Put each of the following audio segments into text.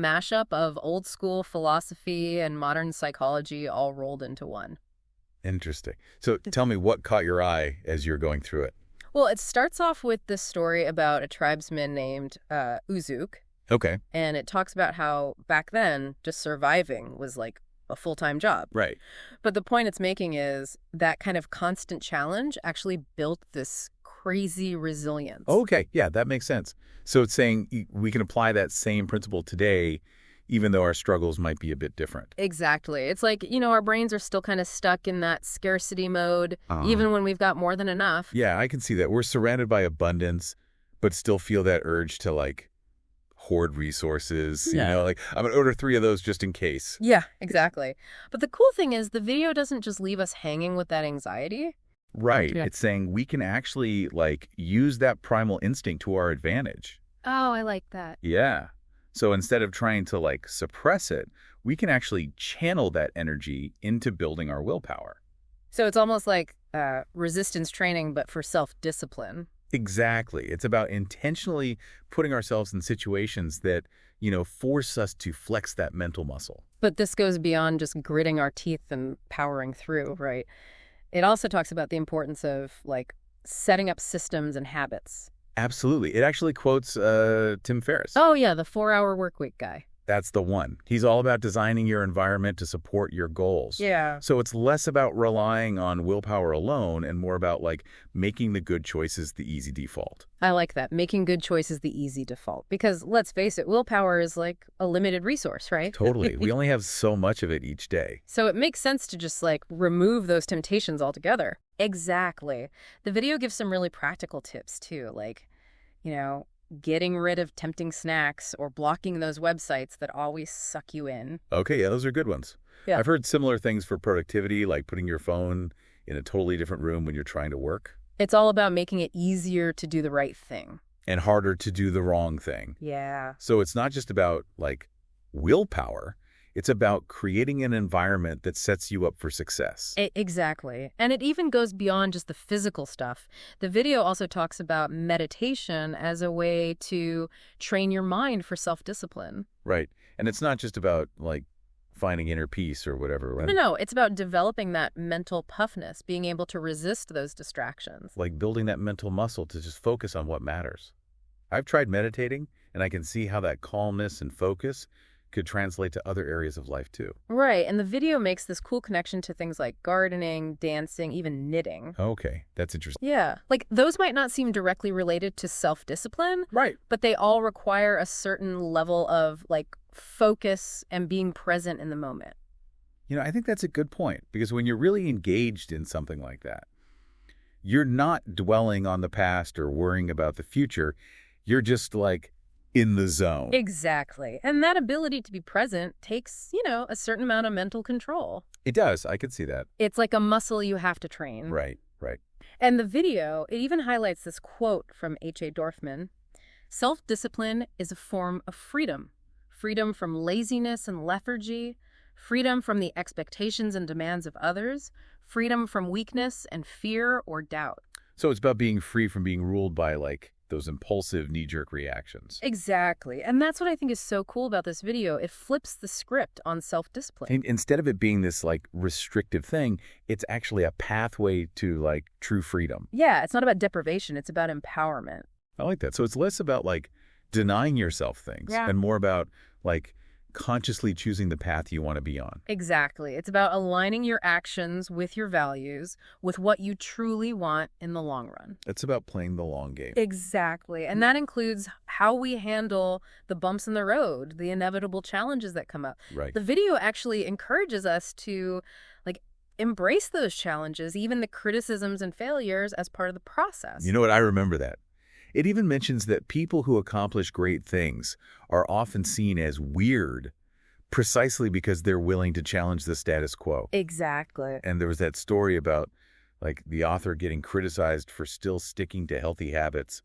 mashup of old school philosophy and modern psychology all rolled into one. Interesting. So tell me what caught your eye as you're going through it. Well, it starts off with this story about a tribesman named Uzuk, Okay. and it talks about how back then just surviving was like a full-time job. Right. But the point it's making is that kind of constant challenge actually built this crazy resilience. Okay. Yeah, that makes sense. So it's saying we can apply that same principle today, even though our struggles might be a bit different. Exactly. It's like, our brains are still kind of stuck in that scarcity mode, even when we've got more than enough. Yeah, I can see that. We're surrounded by abundance, but still feel that urge to hoard resources. Yeah. I'm going to order 3 of those just in case. Yeah, exactly. But the cool thing is the video doesn't just leave us hanging with that anxiety. Right. Yeah. It's saying we can actually use that primal instinct to our advantage. Oh, I like that. Yeah. So instead of trying to suppress it, we can actually channel that energy into building our willpower. So it's almost like resistance training, but for self-discipline. Exactly. It's about intentionally putting ourselves in situations that, force us to flex that mental muscle. But this goes beyond just gritting our teeth and powering through, right? It also talks about the importance of setting up systems and habits. Absolutely. It actually quotes Tim Ferriss. Oh, yeah, the 4-hour workweek guy. That's the one. He's all about designing your environment to support your goals. Yeah. So it's less about relying on willpower alone and more about making the good choices the easy default. I like that. Making good choices the easy default. Because let's face it, willpower is a limited resource, right? Totally. We only have so much of it each day. So it makes sense to just remove those temptations altogether. Exactly. The video gives some really practical tips too, getting rid of tempting snacks or blocking those websites that always suck you in. Okay, yeah, those are good ones. Yeah. I've heard similar things for productivity, like putting your phone in a totally different room when you're trying to work. It's all about making it easier to do the right thing. And harder to do the wrong thing. Yeah. So it's not just about willpower. It's about creating an environment that sets you up for success. Exactly. And it even goes beyond just the physical stuff. The video also talks about meditation as a way to train your mind for self-discipline. Right. And it's not just about finding inner peace or whatever, right? No, it's about developing that mental toughness, being able to resist those distractions. Building that mental muscle to just focus on what matters. I've tried meditating, and I can see how that calmness and focus could translate to other areas of life too. Right, and the video makes this cool connection to things like gardening, dancing, even knitting. Okay, that's interesting. Yeah, those might not seem directly related to self-discipline, Right. but they all require a certain level of focus and being present in the moment. I think that's a good point, because when you're really engaged in something like that, you're not dwelling on the past or worrying about the future. You're just in the zone. Exactly. And that ability to be present takes, a certain amount of mental control. It does. I could see that. It's like a muscle you have to train. Right, right. And the video, it even highlights this quote from H.A. Dorfman. Self-discipline is a form of freedom. Freedom from laziness and lethargy. Freedom from the expectations and demands of others. Freedom from weakness and fear or doubt. So it's about being free from being ruled by those impulsive knee-jerk reactions. Exactly. And that's what I think is so cool about this video. It flips the script on self-discipline. And instead of it being this restrictive thing, it's actually a pathway to true freedom. Yeah, it's not about deprivation. It's about empowerment. I like that. So it's less about denying yourself things and more about consciously choosing the path you want to be on. Exactly. It's about aligning your actions with your values, with what you truly want in the long run. It's about playing the long game. Exactly. And that includes how we handle the bumps in the road, the inevitable challenges that come up. Right. The video actually encourages us to embrace those challenges, even the criticisms and failures as part of the process. You know what? I remember that. It even mentions that people who accomplish great things are often seen as weird precisely because they're willing to challenge the status quo. Exactly. And there was that story about the author getting criticized for still sticking to healthy habits,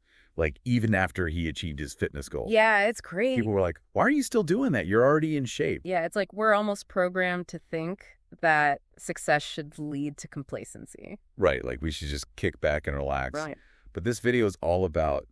even after he achieved his fitness goal. Yeah, it's great. People were like, why are you still doing that? You're already in shape. Yeah, it's we're almost programmed to think that success should lead to complacency. Right. We should just kick back and relax. Right. But this video is all about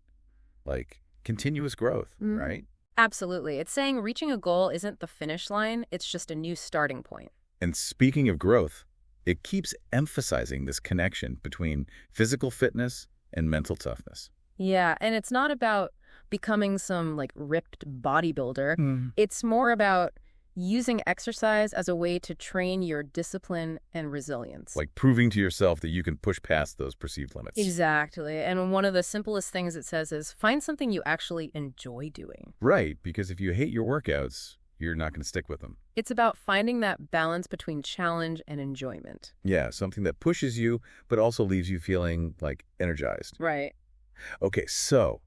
continuous growth, right? Absolutely. It's saying reaching a goal isn't the finish line, it's just a new starting point. And speaking of growth, it keeps emphasizing this connection between physical fitness and mental toughness. Yeah, and it's not about becoming some like ripped bodybuilder. Mm. It's more about using exercise as a way to train your discipline and resilience. Like proving to yourself that you can push past those perceived limits. Exactly. And one of the simplest things it says is find something you actually enjoy doing. Right, because if you hate your workouts, you're not going to stick with them. It's about finding that balance between challenge and enjoyment. Yeah, something that pushes you, but also leaves you feeling, like, energized. Right. Okay, so,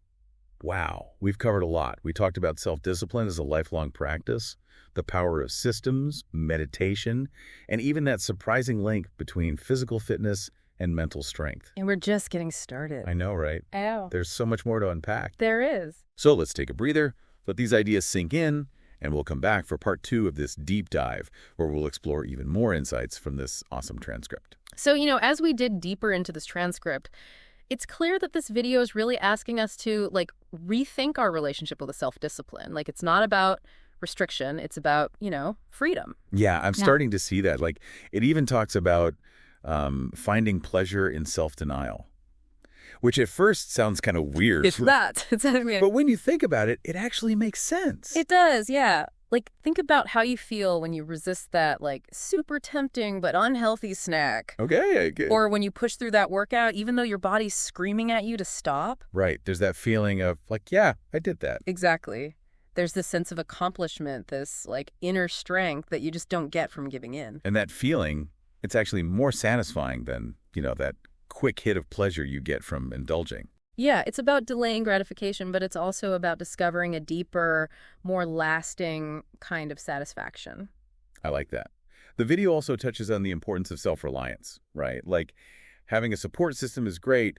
wow, we've covered a lot. We talked about self-discipline as a lifelong practice, the power of systems, meditation, and even that surprising link between physical fitness and mental strength. And we're just getting started. I know, right? Oh. There's so much more to unpack. There is. So let's take a breather, let these ideas sink in, and we'll come back for part 2 of this deep dive, where we'll explore even more insights from this awesome transcript. So, as we dig deeper into this transcript, it's clear that this video is really asking us to, rethink our relationship with self-discipline. It's not about restriction. It's about, freedom. Yeah, I'm starting to see that. It even talks about finding pleasure in self-denial, which at first sounds kind of weird. It's that. But when you think about it, it actually makes sense. It does, yeah. Think about how you feel when you resist that, super tempting but unhealthy snack. Okay. Or when you push through that workout, even though your body's screaming at you to stop. Right. There's that feeling of, yeah, I did that. Exactly. There's this sense of accomplishment, this, inner strength that you just don't get from giving in. And that feeling, it's actually more satisfying than, that quick hit of pleasure you get from indulging. Yeah, it's about delaying gratification, but it's also about discovering a deeper, more lasting kind of satisfaction. I like that. The video also touches on the importance of self-reliance, right? Having a support system is great,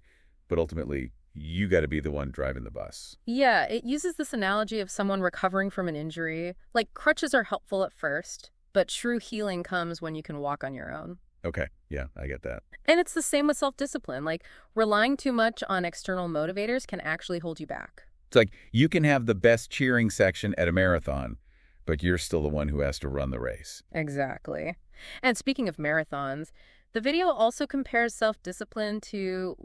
but ultimately, you got to be the one driving the bus. Yeah, it uses this analogy of someone recovering from an injury. Crutches are helpful at first, but true healing comes when you can walk on your own. Okay, yeah, I get that. And it's the same with self-discipline. Relying too much on external motivators can actually hold you back. It's you can have the best cheering section at a marathon, but you're still the one who has to run the race. Exactly. And speaking of marathons, the video also compares self-discipline to,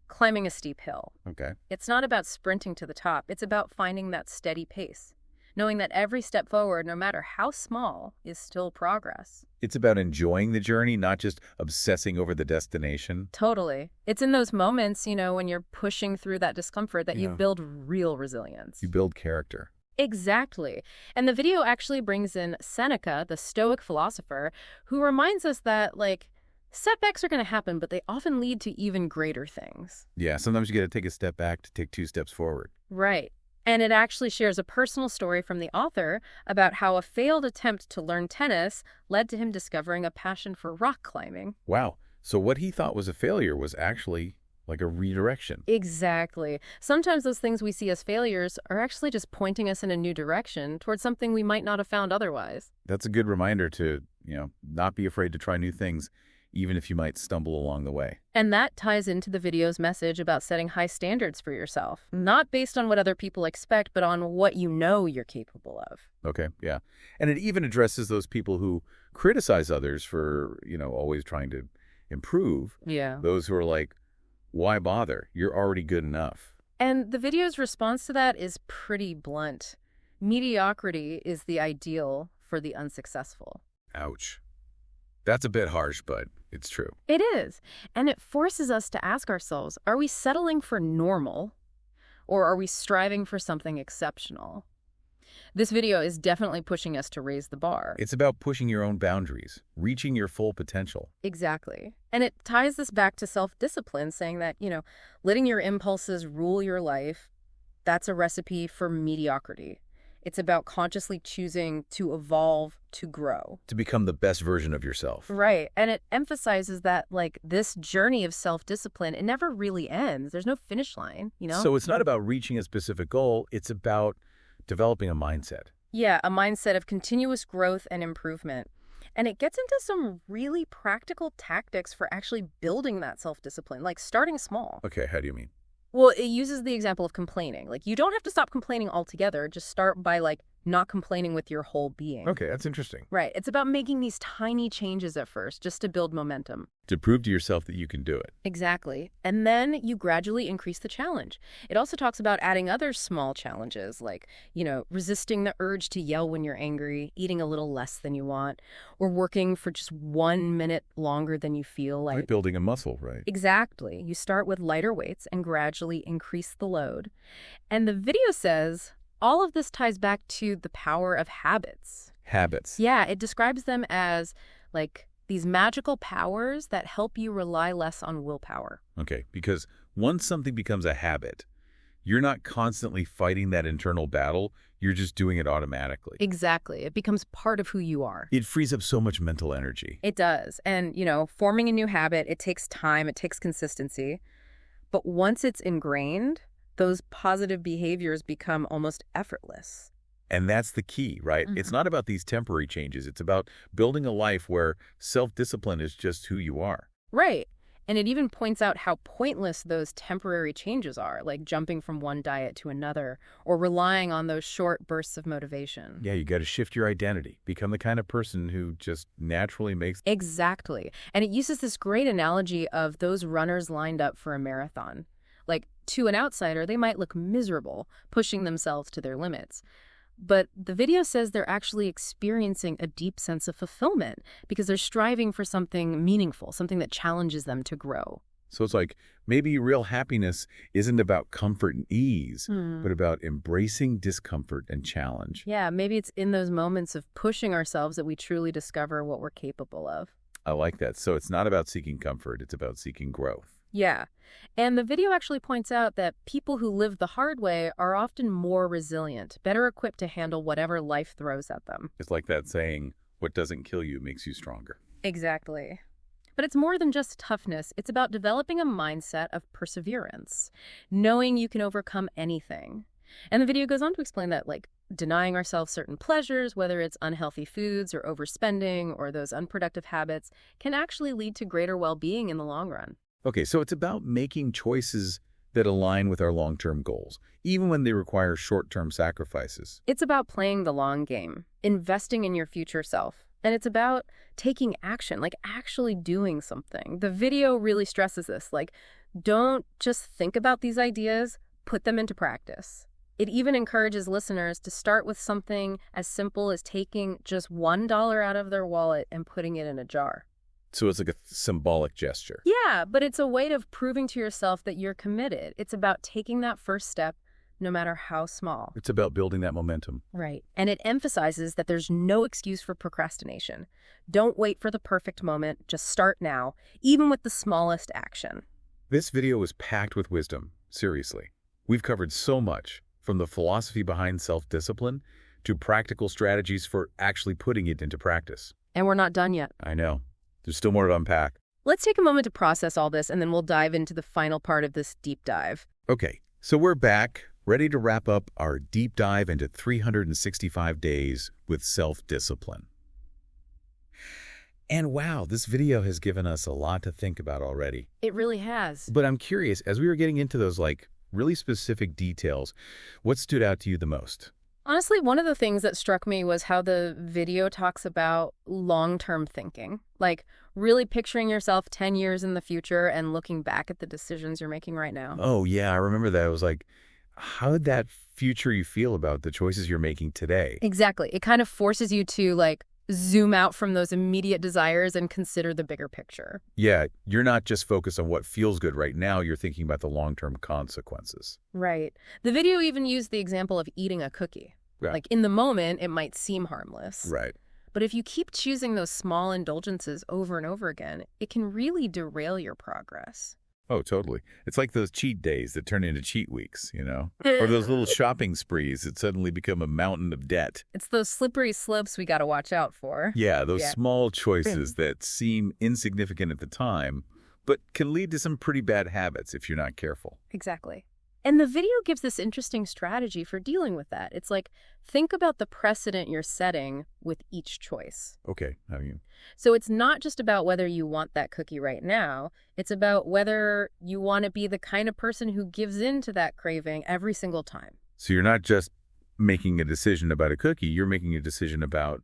climbing a steep hill. Okay. It's not about sprinting to the top. It's about finding that steady pace, knowing that every step forward, no matter how small, is still progress. It's about enjoying the journey, not just obsessing over the destination. Totally. It's in those moments, when you're pushing through that discomfort that you build real resilience. You build character. Exactly. And the video actually brings in Seneca, the Stoic philosopher, who reminds us that, setbacks are going to happen, but they often lead to even greater things. Yeah, sometimes you got to take a step back to take 2 steps forward. Right. And it actually shares a personal story from the author about how a failed attempt to learn tennis led to him discovering a passion for rock climbing. Wow. So what he thought was a failure was actually like a redirection. Exactly. Sometimes those things we see as failures are actually just pointing us in a new direction towards something we might not have found otherwise. That's a good reminder to, not be afraid to try new things, even if you might stumble along the way. And that ties into the video's message about setting high standards for yourself, not based on what other people expect, but on what you know you're capable of. Okay, yeah. And it even addresses those people who criticize others for, always trying to improve. Yeah. Those who are why bother? You're already good enough. And the video's response to that is pretty blunt. Mediocrity is the ideal for the unsuccessful. Ouch. That's a bit harsh, but it's true. It is. And it forces us to ask ourselves, are we settling for normal or are we striving for something exceptional? This video is definitely pushing us to raise the bar. It's about pushing your own boundaries, reaching your full potential. Exactly. And it ties this back to self-discipline, saying that, letting your impulses rule your life, that's a recipe for mediocrity. It's about consciously choosing to evolve, to grow. To become the best version of yourself. Right. And it emphasizes that, this journey of self-discipline, it never really ends. There's no finish line, So it's not about reaching a specific goal. It's about developing a mindset. Yeah, a mindset of continuous growth and improvement. And it gets into some really practical tactics for actually building that self-discipline, starting small. Okay, how do you mean? Well, it uses the example of complaining. Like, you don't have to stop complaining altogether. Just start by, like, not complaining with your whole being. Okay, that's interesting. Right. It's about making these tiny changes at first, just to build momentum. To prove to yourself that you can do it. Exactly. And then you gradually increase the challenge. It also talks about adding other small challenges, like, resisting the urge to yell when you're angry, eating a little less than you want, or working for just 1 minute longer than you feel like. Like building a muscle, right? Exactly. You start with lighter weights and gradually increase the load. And the video says all of this ties back to the power of habits. Habits. Yeah, it describes them as like these magical powers that help you rely less on willpower. Okay, because once something becomes a habit, you're not constantly fighting that internal battle. You're just doing it automatically. Exactly. It becomes part of who you are. It frees up so much mental energy. It does. And, forming a new habit, it takes time, it takes consistency. But once it's ingrained, those positive behaviors become almost effortless. And that's the key, right? It's not about these temporary changes. It's about building a life where self-discipline is just who you are. Right. And it even points out how pointless those temporary changes are, like jumping from one diet to another or relying on those short bursts of motivation. Yeah, you got to shift your identity. Become the kind of person who just naturally makes... Exactly. And it uses this great analogy of those runners lined up for a marathon. Like, to an outsider, they might look miserable, pushing themselves to their limits. But the video says they're actually experiencing a deep sense of fulfillment because they're striving for something meaningful, something that challenges them to grow. So it's like maybe real happiness isn't about comfort and ease, but about embracing discomfort and challenge. Yeah, maybe it's in those moments of pushing ourselves that we truly discover what we're capable of. I like that. So it's not about seeking comfort, it's about seeking growth. Yeah. And the video actually points out that people who live the hard way are often more resilient, better equipped to handle whatever life throws at them. It's like that saying, what doesn't kill you makes you stronger. Exactly. But it's more than just toughness. It's about developing a mindset of perseverance, knowing you can overcome anything. And the video goes on to explain that, like, denying ourselves certain pleasures, whether it's unhealthy foods or overspending or those unproductive habits, can actually lead to greater well-being in the long run. Okay, so it's about making choices that align with our long-term goals, even when they require short-term sacrifices. It's about playing the long game, investing in your future self. And it's about taking action, like actually doing something. The video really stresses this, like, don't just think about these ideas, put them into practice. It even encourages listeners to start with something as simple as taking just $1 out of their wallet and putting it in a jar. So it's like a symbolic gesture. Yeah, but it's a way of proving to yourself that you're committed. It's about taking that first step, no matter how small. It's about building that momentum. Right. And it emphasizes that there's no excuse for procrastination. Don't wait for the perfect moment. Just start now, even with the smallest action. This video was packed with wisdom, seriously. We've covered so much, from the philosophy behind self-discipline to practical strategies for actually putting it into practice. And we're not done yet. I know. There's still more to unpack. Let's take a moment to process all this, and then we'll dive into the final part of this deep dive. Okay, so we're back, ready to wrap up our deep dive into 365 days with self-discipline. And wow, this video has given us a lot to think about already. It really has. But I'm curious, as we were getting into those really specific details, what stood out to you the most? Honestly, one of the things that struck me was how the video talks about long-term thinking, like really picturing yourself 10 years in the future and looking back at the decisions you're making right now. Oh, yeah, I remember that. It was like, how did that future you feel about the choices you're making today? Exactly. It kind of forces you to zoom out from those immediate desires and consider the bigger picture. Yeah, you're not just focused on what feels good right now, you're thinking about the long-term consequences. Right. The video even used the example of eating a cookie. Yeah. Like, in the moment, it might seem harmless. Right. But if you keep choosing those small indulgences over and over again, it can really derail your progress. Oh, totally. It's like those cheat days that turn into cheat weeks, Or those little shopping sprees that suddenly become a mountain of debt. It's those slippery slopes we got to watch out for. Yeah, those small choices that seem insignificant at the time, but can lead to some pretty bad habits if you're not careful. Exactly. And the video gives this interesting strategy for dealing with that. It's like, think about the precedent you're setting with each choice. Okay. How do you? So it's not just about whether you want that cookie right now. It's about whether you want to be the kind of person who gives in to that craving every single time. So you're not just making a decision about a cookie. You're making a decision about,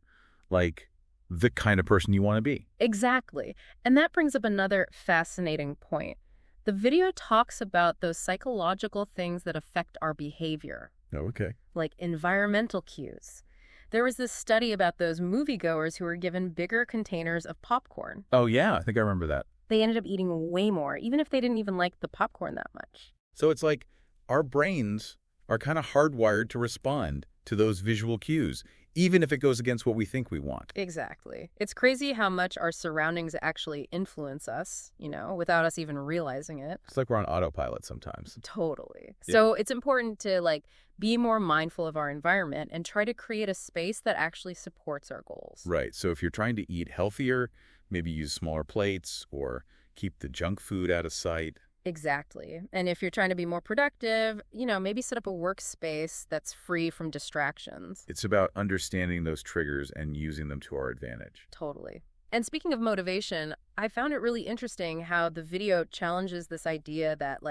like, the kind of person you want to be. Exactly. And that brings up another fascinating point. The video talks about those psychological things that affect our behavior, Oh, okay. like environmental cues. There was this study about those moviegoers who were given bigger containers of popcorn. Oh, yeah. I think I remember that. They ended up eating way more, even if they didn't even like the popcorn that much. So it's like our brains are kind of hardwired to respond to those visual cues, even if it goes against what we think we want. Exactly. It's crazy how much our surroundings actually influence us, without us even realizing it. It's like we're on autopilot sometimes. Totally. Yeah. So it's important to be more mindful of our environment and try to create a space that actually supports our goals. Right. So if you're trying to eat healthier, maybe use smaller plates or keep the junk food out of sight. Exactly. And if you're trying to be more productive, maybe set up a workspace that's free from distractions. It's about understanding those triggers and using them to our advantage. Totally. And speaking of motivation, I found it really interesting how the video challenges this idea that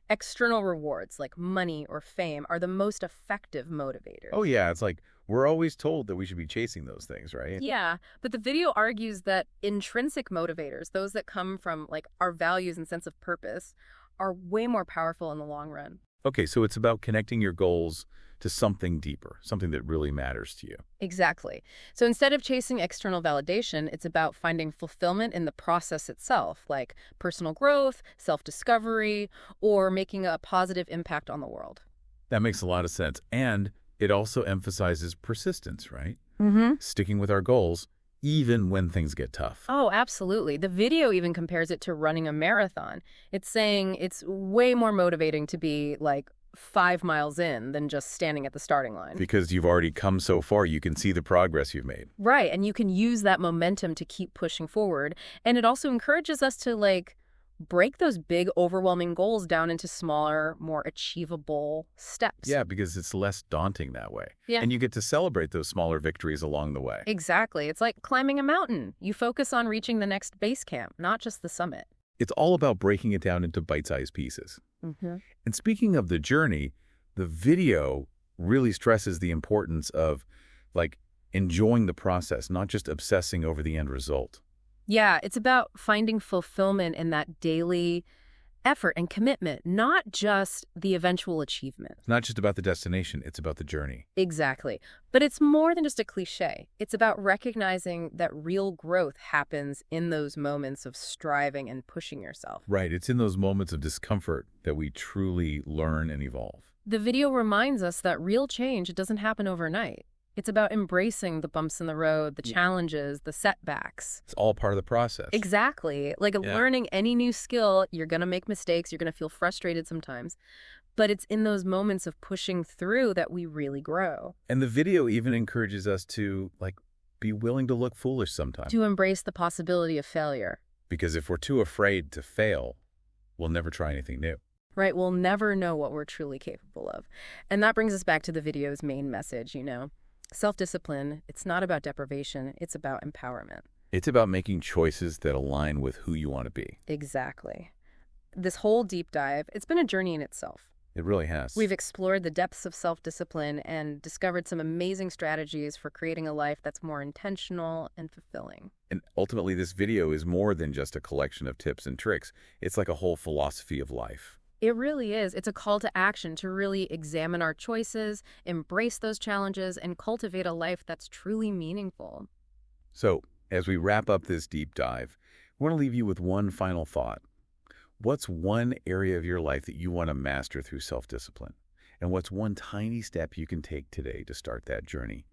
external rewards like money or fame are the most effective motivators. Oh, yeah. It's like we're always told that we should be chasing those things, right? Yeah, but the video argues that intrinsic motivators, those that come from our values and sense of purpose, are way more powerful in the long run. Okay, so it's about connecting your goals to something deeper, something that really matters to you. Exactly. So instead of chasing external validation, it's about finding fulfillment in the process itself, like personal growth, self-discovery, or making a positive impact on the world. That makes a lot of sense. And it also emphasizes persistence, right? Mm-hmm. Sticking with our goals, even when things get tough. Oh, absolutely. The video even compares it to running a marathon. It's saying it's way more motivating to be 5 miles in than just standing at the starting line. Because you've already come so far, you can see the progress you've made. Right, and you can use that momentum to keep pushing forward. And it also encourages us to break those big, overwhelming goals down into smaller, more achievable steps. Yeah, because it's less daunting that way. Yeah. And you get to celebrate those smaller victories along the way. Exactly. It's like climbing a mountain. You focus on reaching the next base camp, not just the summit. It's all about breaking it down into bite-sized pieces. Mm-hmm. And speaking of the journey, the video really stresses the importance of enjoying the process, not just obsessing over the end result. Yeah, it's about finding fulfillment in that daily effort and commitment, not just the eventual achievement. It's not just about the destination, it's about the journey. Exactly. But it's more than just a cliche. It's about recognizing that real growth happens in those moments of striving and pushing yourself. Right, it's in those moments of discomfort that we truly learn and evolve. The video reminds us that real change doesn't happen overnight. It's about embracing the bumps in the road, the challenges, the setbacks. It's all part of the process. Exactly. Learning any new skill, you're going to make mistakes, you're going to feel frustrated sometimes. But it's in those moments of pushing through that we really grow. And the video even encourages us to, be willing to look foolish sometimes. To embrace the possibility of failure. Because if we're too afraid to fail, we'll never try anything new. Right? We'll never know what we're truly capable of. And that brings us back to the video's main message, Self-discipline, it's not about deprivation, it's about empowerment. It's about making choices that align with who you want to be. Exactly. This whole deep dive, it's been a journey in itself. It really has. We've explored the depths of self-discipline and discovered some amazing strategies for creating a life that's more intentional and fulfilling. And ultimately, this video is more than just a collection of tips and tricks. It's like a whole philosophy of life. It really is. It's a call to action to really examine our choices, embrace those challenges, and cultivate a life that's truly meaningful. So, as we wrap up this deep dive, I want to leave you with one final thought. What's one area of your life that you want to master through self-discipline? And what's one tiny step you can take today to start that journey?